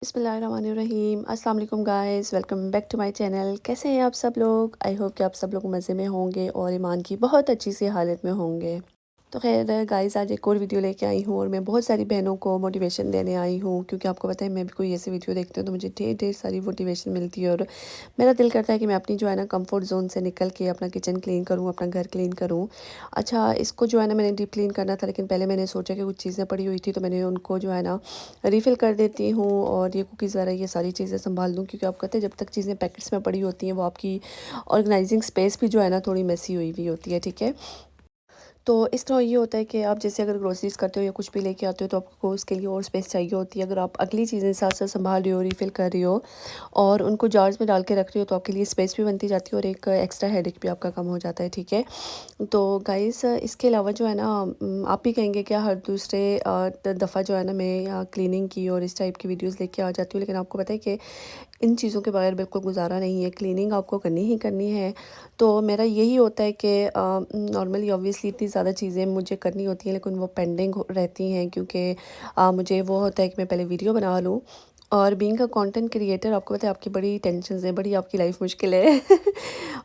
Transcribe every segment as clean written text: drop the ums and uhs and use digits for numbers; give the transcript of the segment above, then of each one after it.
बिस्मिल्लाहिर्रहमानिर्रहीम। अस्सलाम वालेकुम guys, welcome back to my channel. कैसे हैं आप सब लोग? आई होप कि आप सब लोग मज़े में होंगे और ईमान की बहुत अच्छी सी हालत में होंगे। तो खैर गाइस, आज एक और वीडियो लेके आई हूँ और मैं बहुत सारी बहनों को मोटिवेशन देने आई हूँ, क्योंकि आपको पता है मैं भी कोई ऐसी वीडियो देखती हूँ तो मुझे ढेर ढेर सारी मोटिवेशन मिलती है और मेरा दिल करता है कि मैं अपनी जो है ना कंफर्ट जोन से निकल के अपना किचन क्लीन करूँ, अपना घर क्लीन करूँ। अच्छा, इसको जो है ना मैंने डीप क्लीन करना था, लेकिन पहले मैंने सोचा कि कुछ चीज़ें पड़ी हुई थी तो मैंने उनको जो है ना रिफ़िल कर देती हूँ और ये कुकीज़ वगैरह ये सारी चीज़ें संभाल दूँ, क्योंकि आपको पता है जब तक चीज़ें पैकेट्स में पड़ी होती हैं वो आपकी ऑर्गेनाइजिंग स्पेस भी जो है ना थोड़ी मेसी हुई हुई होती है, ठीक है। तो इस तरह ये होता है कि आप जैसे अगर ग्रोसरीज़ करते हो या कुछ भी लेके आते हो तो आपको उसके लिए और स्पेस चाहिए होती है। अगर आप अगली चीज़ें साथ साथ संभाल रही हो, रिफ़िल कर रही हो और उनको जार्स में डाल के रख रही हो तो आपके लिए स्पेस भी बनती जाती है और एक एक्स्ट्रा हेडेक भी आपका कम हो जाता है, ठीक है। तो गाइस, इसके अलावा जो है ना आप भी कहेंगे क्या हर दूसरे दफ़ा जो है ना मैं क्लीनिंग की और इस टाइप की वीडियोज़ लेके आ जाती हूँ, लेकिन आपको पता है कि इन चीज़ों के बगैर बिल्कुल गुजारा नहीं है। क्लीनिंग आपको करनी ही करनी है। तो मेरा यही होता है कि नॉर्मली ऑब्वियसली इतनी ज़्यादा चीज़ें मुझे करनी होती हैं, लेकिन वो पेंडिंग रहती हैं, क्योंकि मुझे वो होता है कि मैं पहले वीडियो बना लूँ। और बीइंग अ कंटेंट क्रिएटर आपको पता है आपकी बड़ी टेंशन्स हैं, बड़ी आपकी लाइफ मुश्किल है।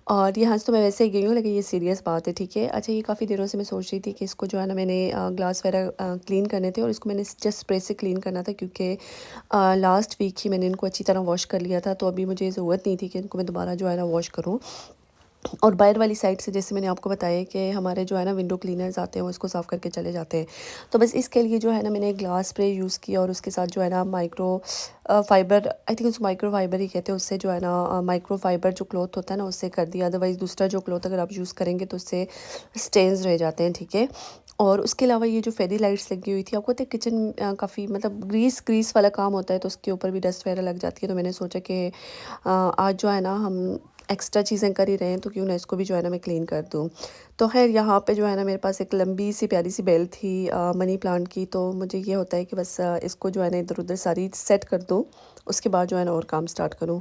और यहाँ से तो मैं वैसे ही गई हूँ, लेकिन ये सीरियस बात है, ठीक है। अच्छा, ये काफ़ी दिनों से मैं सोच रही थी कि इसको जो है ना मैंने ग्लास वगैरह क्लीन करने थे और इसको मैंने जस्ट स्प्रे से क्लीन करना था, क्योंकि लास्ट वीक ही मैंने इनको अच्छी तरह वॉश कर लिया था, तो अभी मुझे ज़रूरत नहीं थी कि इनको मैं दोबारा जो है ना वॉश करूँ। और बाहर वाली साइड से जैसे मैंने आपको बताया कि हमारे जो है ना विंडो क्लीनर्स आते हैं वो इसको साफ़ करके चले जाते हैं। तो बस इसके लिए जो है ना मैंने ग्लास स्प्रे यूज़ किया और उसके साथ जो है ना माइक्रो फाइबर, आई थिंक उसको माइक्रो फाइबर ही कहते हैं, उससे जो है ना माइक्रो फाइबर जो क्लॉथ होता है ना उससे कर दिया। अदरवाइज़ दूसरा जो क्लॉथ अगर आप यूज़ करेंगे तो उससे स्टेन्स रह जाते हैं, ठीक है। और उसके अलावा ये जो फेरी लाइट्स लगी हुई थी, आपको पता है किचन काफ़ी मतलब ग्रीस ग्रीस वाला काम होता है तो उसके ऊपर भी डस्ट वगैरह लग जाती है। तो मैंने सोचा कि आज जो है ना हम एक्स्ट्रा चीज़ें कर ही रहे हैं तो क्यों ना इसको भी जो है ना मैं क्लीन कर दूँ। तो ख़ैर यहाँ पे जो है ना मेरे पास एक लंबी सी प्यारी सी बेल थी मनी प्लांट की, तो मुझे ये होता है कि बस इसको जो है ना इधर-उधर सारी सेट कर दूँ, उसके बाद जो है ना और काम स्टार्ट करूँ।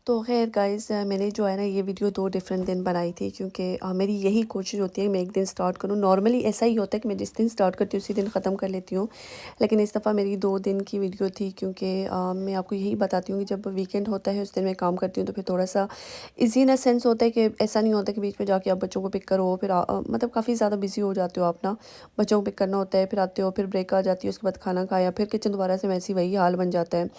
तो ख़ैर गाइज़, मैंने जो है ना ये वीडियो 2 डिफरेंट दिन बनाई थी, क्योंकि मेरी यही कोशिश होती है कि मैं एक दिन स्टार्ट करूँ। नॉर्मली ऐसा ही होता है कि मैं जिस दिन स्टार्ट करती हूँ उसी दिन ख़त्म कर लेती हूँ, लेकिन इस दफ़ा मेरी 2 दिन की वीडियो थी, क्योंकि मैं आपको यही बताती हूँ कि जब वीकेंड होता है उस दिन मैं काम करती हूँ तो फिर थोड़ा-सा ईज़ी इन अ सेंस होता है कि ऐसा नहीं होता कि बीच में जाके आप बच्चों को पिक करो, फिर मतलब काफ़ी ज़्यादा बिज़ी हो जाते हो आप ना। बच्चों को पिक करना होता है, फिर आते हो, फिर ब्रेक आ जाती है, उसके बाद खाना खाया, फिर किचन दोबारा से वैसे ही वही हाल बन जाता है।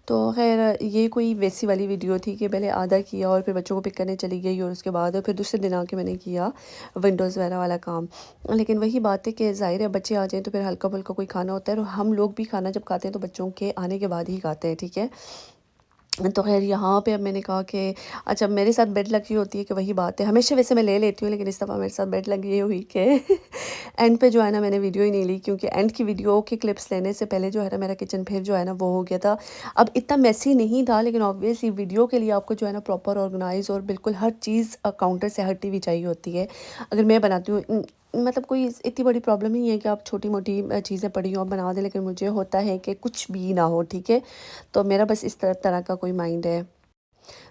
तो ख़ैर ये कोई वैसी वाली वीडियो थी कि पहले आधा किया और फिर बच्चों को पिक करने चली गई और उसके बाद फिर दूसरे दिन आके मैंने किया विंडोज़ वगैरह वाला काम। लेकिन वही बात है कि ज़ाहिर है बच्चे आ जाएँ तो फिर हल्का-फुल्का कोई खाना होता है और हम लोग भी खाना जब खाते हैं तो बच्चों के आने के बाद ही खाते हैं, ठीक है। तो ख़ैर यहाँ पे अब मैंने कहा कि अच्छा, मेरे साथ बेड लगी होती है कि वही बात है, हमेशा वैसे मैं ले लेती हूँ, लेकिन इस दफ़ा मेरे साथ बेड लगी ये हुई कि एंड पे जो है ना मैंने वीडियो ही नहीं ली, क्योंकि एंड की वीडियो के क्लिप्स लेने से पहले जो है ना मेरा किचन फिर जो है ना वो हो गया था। अब इतना मेसी नहीं था, लेकिन ऑब्वियसली वीडियो के लिए आपको जो है ना प्रॉपर ऑर्गेनाइज़ और बिल्कुल हर चीज़ काउंटर से हटी हुई चाहिए होती है। अगर मैं बनाती हूँ मतलब कोई इतनी बड़ी प्रॉब्लम नहीं है कि आप छोटी-मोटी चीज़ें पड़ी हो आप बना दें, लेकिन मुझे होता है कि कुछ भी ना हो, ठीक है। तो मेरा बस इस तरह का कोई माइंड है।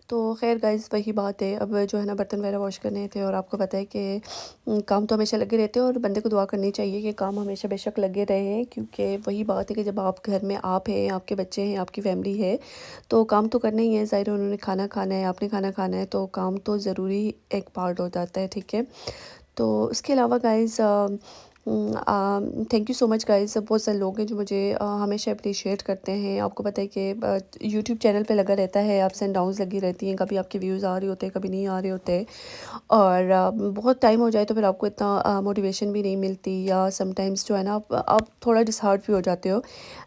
तो ख़ैर गाइज़ वही बात है, अब जो है ना बर्तन वगैरह वॉश करने थे और आपको पता है कि काम तो हमेशा लगे रहते हैं और बंदे को दुआ करनी चाहिए कि काम हमेशा बेशक लगे रहें, क्योंकि वही बात है कि जब आप घर में आप हैं, आपके बच्चे हैं, आपकी फैमिली है, तो काम तो करना ही है। ज़ाहिर है उन्होंने खाना खाना है, आपने खाना खाना है, तो काम तो ज़रूरी एक पार्ट हो जाता है, ठीक है। तो उसके अलावा guys thank you so much guys, बहुत सारे लोग हैं जो मुझे हमेशा अप्रिशिएट करते हैं। आपको पता है कि यूट्यूब चैनल पे लगा रहता है, अप्स एंड डाउन्स लगी रहती हैं, कभी आपके व्यूज़ आ रहे होते हैं, कभी नहीं आ रहे होते। और बहुत टाइम हो जाए तो फिर आपको इतना मोटिवेशन भी नहीं मिलती, या समटाइम्स जो है ना आप थोड़ा डिसहार्ट भी हो जाते हो,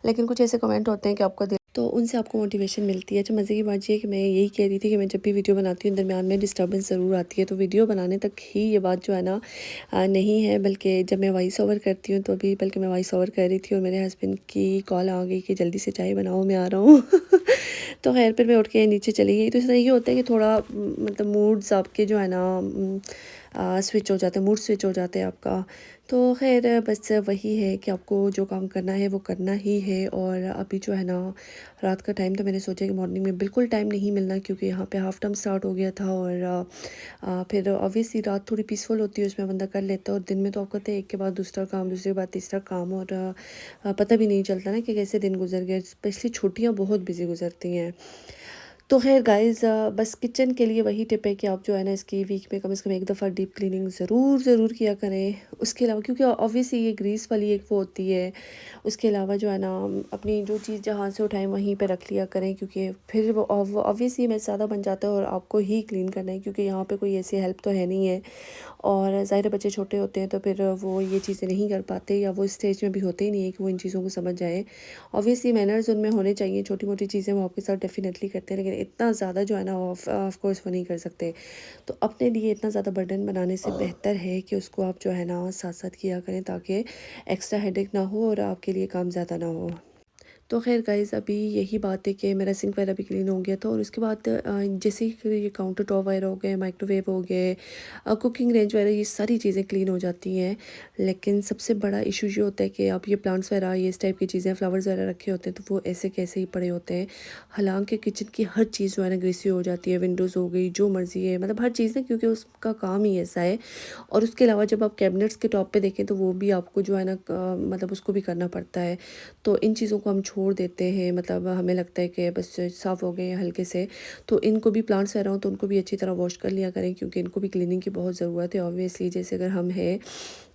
लेकिन कुछ ऐसे कमेंट होते हैं कि आपको तो उनसे आपको मोटिवेशन मिलती है। अच्छा, मज़े की बात ये है कि मैं यही कह रही थी कि मैं जब भी वीडियो बनाती हूँ दरमियान में डिस्टर्बेंस ज़रूर आती है, तो वीडियो बनाने तक ही ये बात जो है ना नहीं है, बल्कि जब मैं वॉइस ओवर करती हूँ तो अभी बल्कि मैं वॉइस ओवर कर रही थी और मेरे हस्बैंड की कॉल आ गई कि जल्दी से चाय बनाओ, मैं आ रहा हूँ। तो खैर फिर मैं उठ के नीचे चली गई। तो इस तरह ये होता है कि थोड़ा मतलब मूड्स आपके जो है ना स्विच हो जाते हैं, मूड स्विच हो जाते हैं आपका। तो खैर बस वही है कि आपको जो काम करना है वो करना ही है। और अभी जो है ना रात का टाइम, तो मैंने सोचा कि मॉर्निंग में बिल्कुल टाइम नहीं मिलना, क्योंकि यहाँ पे हाफ टर्म स्टार्ट हो गया था। और फिर ऑब्वियसली रात थोड़ी पीसफुल होती है, उसमें बंदा कर लेता है। और दिन में तो आप करते हैं एक के बाद दूसरा काम, दूसरे के बाद तीसरा काम, और पता भी नहीं चलता ना कि कैसे दिन गुजर गए। स्पेशली छुट्टियाँ बहुत बिजी गुजरती हैं। तो खैर गाइस, बस किचन के लिए वही टिप है कि आप जो है ना इसकी वीक में कम से कम एक दफ़ा डीप क्लीनिंग ज़रूर ज़रूर किया करें। उसके अलावा क्योंकि ऑब्वियसली ये ग्रीस वाली एक वो होती है। उसके अलावा जो है ना अपनी जो चीज़ जहाँ से उठाएं वहीं पे रख लिया करें, क्योंकि फिर वो ऑब्वियसली में ज़्यादा बन जाता है और आपको ही क्लीन करना है, क्योंकि यहाँ पे कोई ऐसी हेल्प तो है नहीं है। और ज़ाहिर बच्चे छोटे होते हैं तो फिर वो ये चीज़ें नहीं कर पाते, या वो स्टेज में भी होते ही नहीं है कि वो इन चीज़ों को समझ जाए। ऑब्वियसली मैनर्स उनमें होने चाहिए, छोटी मोटी चीज़ें वो आपके साथ डेफिनेटली करते हैं, लेकिन इतना ज़्यादा जो है ना ऑफ कोर्स वो नहीं कर सकते। तो अपने लिए इतना ज़्यादा बर्डन बनाने से बेहतर है कि उसको आप जो है ना साथ साथ किया करें, ताकि एक्स्ट्रा हेडेक ना हो और आपके लिए काम ज़्यादा ना हो। तो ख़ैर गाइज़, अभी यही बात है कि मेरा सिंक वगैरह भी क्लीन हो गया था। और उसके बाद जैसे ही ये काउंटर टॉप वगैरह हो गए, माइक्रोवेव हो गए, कुकिंग रेंज वगैरह, ये सारी चीज़ें क्लीन हो जाती हैं। लेकिन सबसे बड़ा इशू ये होता है कि आप ये प्लांट्स वगैरह, ये इस टाइप की चीज़ें, फ्लावर्स वगैरह रखे होते हैं, तो वो ऐसे कैसे ही पड़े होते हैं। हालांकि किचन की हर चीज़ जो है ना ग्रीसी हो जाती है, विंडोज़ हो गई, जो मर्ज़ी है, मतलब हर चीज़ ना, क्योंकि उसका काम ही ऐसा है। और उसके अलावा जब आप कैबिनेट्स के टॉप पे देखें तो वो भी आपको जो है ना मतलब उसको भी करना पड़ता है। तो इन चीज़ों को हम छोड़ देते हैं, मतलब हमें लगता है कि बस साफ़ हो गए हैं हल्के से। तो इनको भी, प्लांट्स वगैरह हो तो उनको भी अच्छी तरह वॉश कर लिया करें, क्योंकि इनको भी क्लीनिंग की बहुत ज़रूरत है। ऑब्वियसली जैसे अगर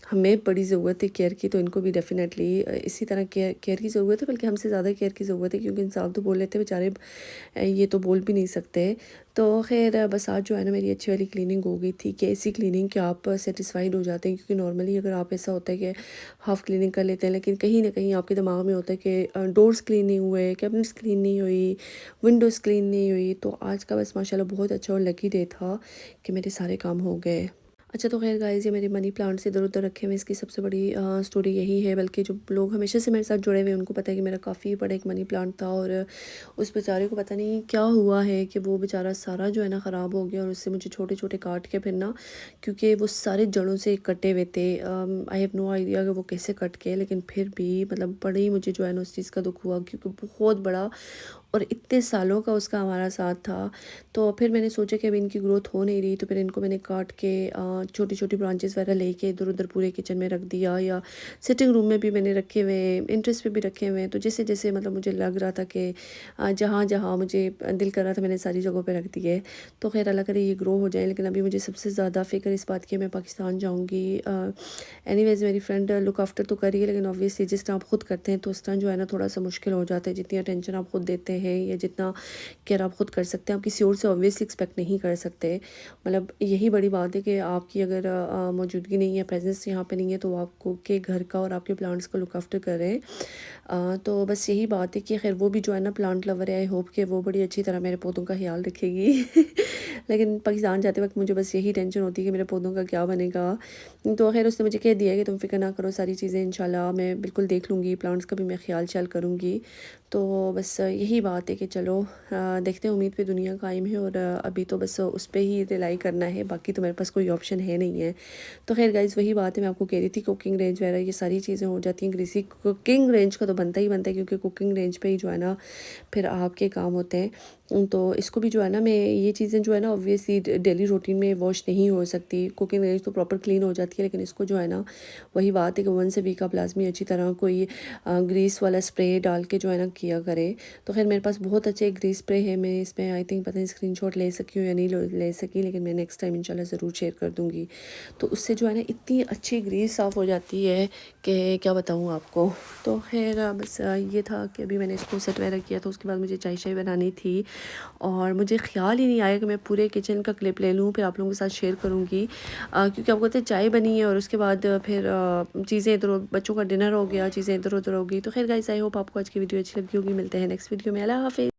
हमें बड़ी ज़रूरत है केयर की, तो इनको भी डेफ़िनेटली इसी तरह केयर की ज़रूरत है, बल्कि हमसे ज़्यादा केयर की ज़रूरत है, क्योंकि इंसान तो बोल लेते हैं बेचारे, ये तो बोल भी नहीं सकते। तो खैर बस आज जो है ना मेरी अच्छी वाली क्लीनिंग हो गई थी, कि ऐसी क्लीनिंग कि आप सेटिस्फाइड हो जाते हैं। क्योंकि नॉर्मली अगर आप, ऐसा होता है कि हाफ़ क्लीनिंग कर लेते हैं, लेकिन कहीं ना कहीं आपके दिमाग में होता है कि डोर्स क्लीन नहीं हुए, कैबिनेट्स क्लीन नहीं हुई, विंडोज़ क्लीन नहीं हुई। तो आज का बस माशाल्लाह बहुत अच्छा और लकी डे था कि मेरे सारे काम हो गए। अच्छा, तो ख़ैर गाइज़, ये मेरे मनी प्लांट्स इधर-उधर रखे हुए हैं, इसकी सबसे बड़ी स्टोरी यही है। बल्कि जो लोग हमेशा से मेरे साथ जुड़े हुए हैं उनको पता है कि मेरा काफ़ी बड़ा एक मनी प्लांट था, और उस बेचारे को पता नहीं क्या हुआ है कि वो बेचारा सारा जो है ना ख़राब हो गया। और उससे मुझे छोटे-छोटे काट के फिर ना, क्योंकि वो सारे जड़ों से कटे हुए थे। आई हैव नो आइडिया कि वो कैसे कट के, लेकिन फिर भी मतलब बड़ा ही मुझे जो है ना उस चीज़ का दुःख हुआ, क्योंकि बहुत बड़ा और इतने सालों का उसका हमारा साथ था। तो फिर मैंने सोचा कि अब इनकी ग्रोथ हो नहीं रही, तो फिर इनको मैंने काट के छोटी छोटी ब्रांचेस वगैरह लेके इधर उधर पूरे किचन में रख दिया, या सिटिंग रूम में भी मैंने रखे हुए हैं, इंटरेस्ट पे भी रखे हुए हैं। तो जैसे जैसे मतलब मुझे लग रहा था कि जहाँ जहाँ मुझे दिल कर रहा था, मैंने सारी जगहों पे रख दिए। तो खैर अल्लाह करे ये ग्रो हो जाए। लेकिन अभी मुझे सबसे ज़्यादा फ़िक्र इस बात की है, मैं पाकिस्तान जाऊँगी। एनीवेज़ मेरी फ्रेंड लुक आफ्टर तो करी है, लेकिन ऑब्वियसली जिस तरह आप खुद करते हैं तो उस तरह जो है ना थोड़ा सा मुश्किल हो जाता है। जितनी अटेंशन आप खुद देते हैं या जितना केयर आप खुद कर सकते हैं, आप किसी और से ऑब्वियसली एक्सपेक्ट नहीं कर सकते। मतलब यही बड़ी बात है कि आपकी अगर मौजूदगी नहीं है, प्रेजेंस यहाँ पे नहीं है, तो वो आपको के घर का और आपके प्लांट्स का लुक आफ्टर करें। तो बस यही बात है कि खैर वो भी जो है ना प्लांट लवर है। आई होप कि वो बड़ी अच्छी तरह मेरे पौधों का ख्याल रखेगी। लेकिन पाकिस्तान जाते वक्त मुझे बस यही टेंशन होती है कि मेरे पौधों का क्या बनेगा। तो खैर उसने मुझे कह दिया कि तुम फिक्र ना करो, सारी चीज़ें इंशाल्लाह मैं बिल्कुल देख लूँगी, प्लांट्स का भी मैं ख्याल करूँगी। तो बस यही बात है कि चलो देखते हैं, उम्मीद पे दुनिया कायम है। और अभी तो बस उस पर ही रिलाई करना है, बाकी तो मेरे पास कोई ऑप्शन है नहीं है। तो खैर गाइज़, वही बात है, मैं आपको कह रही थी कुकिंग रेंज वगैरह ये सारी चीज़ें हो जाती हैं ग्रीसी। कुकिंग रेंज का तो बनता ही बनता है, क्योंकि कुकिंग रेंज पे ही जो है ना फिर आपके काम होते हैं। तो इसको भी जो है ना, मैं ये चीज़ें जो है ना ऑब्वियसली डेली रूटीन में वॉश नहीं हो सकती। कुकिंग रेंज तो प्रॉपर क्लीन हो जाती है, लेकिन इसको जो है ना वही बात है कि वंस ए वीक आप लाजमी अच्छी तरह कोई ग्रीस वाला स्प्रे डाल के जो है ना किया करें। तो खैर मेरे पास बहुत अच्छे ग्रीस स्प्रे है, मैं इसमें आई थिंक पता नहीं स्क्रीनशॉट ले सकी हूँ या नहीं ले सकी, लेकिन मैं नेक्स्ट टाइम इंशाल्लाह ज़रूर शेयर कर दूँगी। तो उससे जो है ना इतनी अच्छी ग्रीस साफ़ हो जाती है कि क्या बताऊँ आपको। तो खैर बस ये था कि अभी मैंने इसको सेट वगैरह किया, तो उसके बाद मुझे चाय शाय बनानी थी। और मुझे ख्याल ही नहीं आया कि मैं पूरे किचन का क्लिप ले लूँ, फिर आप लोगों के साथ शेयर करूँगी। क्योंकि आपको पता है चाय बनी है और उसके बाद फिर चीज़ें इधर, बच्चों का डिनर हो गया, चीज़ें इधर उधर हो गई। तो खैर गाइस, आई होप आपको आज की वीडियो अच्छी लगी होगी। मिलते हैं नेक्स्ट वीडियो में। अल्लाह हाफ़िज़।